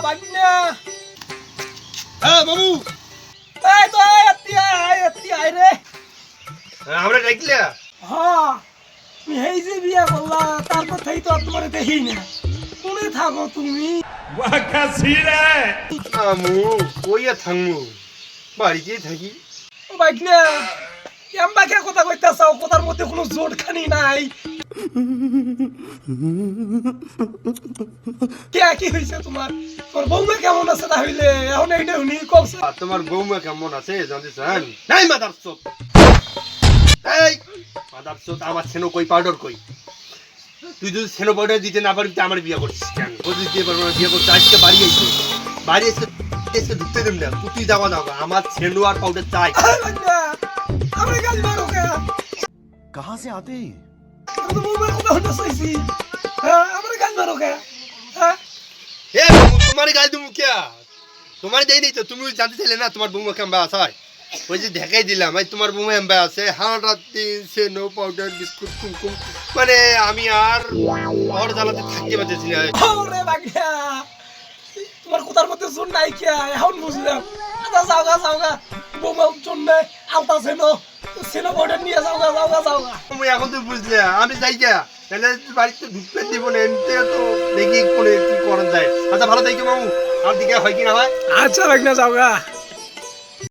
বাগনা হ্যাঁ বাবু এই তো এত্তি আই রে আমরা ডাকলে হ্যাঁ তুমি এই যে বিয়া করলা তারপর থেকে তো আর তোমার দেখি না কোনে থাকো তুমি আমু কইয়া থাকমু বাড়িতেই থাকি ও বাগনা এমবাকে কথা কইতাছাও কথার মধ্যে কোনো জোট খানি নাই কি হইছে তোমার বউমা কেমন আছে তাহলে এখন এইটা উনি কইছে তোমার বৌমা কেমন আছে জানতে চান নাই মাদার চোপ এই মাদার চোপ আমার সেনো কই পাউডার কই তুই যদি সেনো পাউডার দিতে না পারবি আমার বিয়ে করছিস কেন ও যদি দিয়ে পারবো না বিয়ে করতে আজকে বাড়ি এসে ঢুকতে দেব না তুই যাওয়া যাও আমার সেনো আর পাউডার চাই আমরা গাল মারো কে कहाँ से आते हैं তো বউমা কথা হইতা চাইছি হ্যাঁ আমরা গাল মারো কে হ্যাঁ এ বাবু তোমার গাল দুমু কে তোমার দেই নাই তো তুমি জানতে চাইলে না তোমার বৌমা কেমন আছে ওই যে দেখাই দিলাম এই তোমার বৌমা এমবা আছে হাড়াত দিন সেনো পাউডার বিস্কুট কুমকুম মানে আমি আর ওর জ্বালাতে থাকতে পারতেছি না ওরে বাগনা তোমার কথার মধ্যে জোর নাই কে এখন বুঝলাম আচ্ছা যাওগা বউমার জন্য আলতা সেনো বর্ডার নিয়ে যাওগা তুমি এখন তো বুঝলে আমি যাই কে তাহলে বাড়িতে ঢুকতে দিব না এমনি তো দেখি কোনে কি করা যায় আচ্ছা ভালো থাকি মামু আর দিকে হয় কি না হয় আচ্ছা বাগনা যাওগা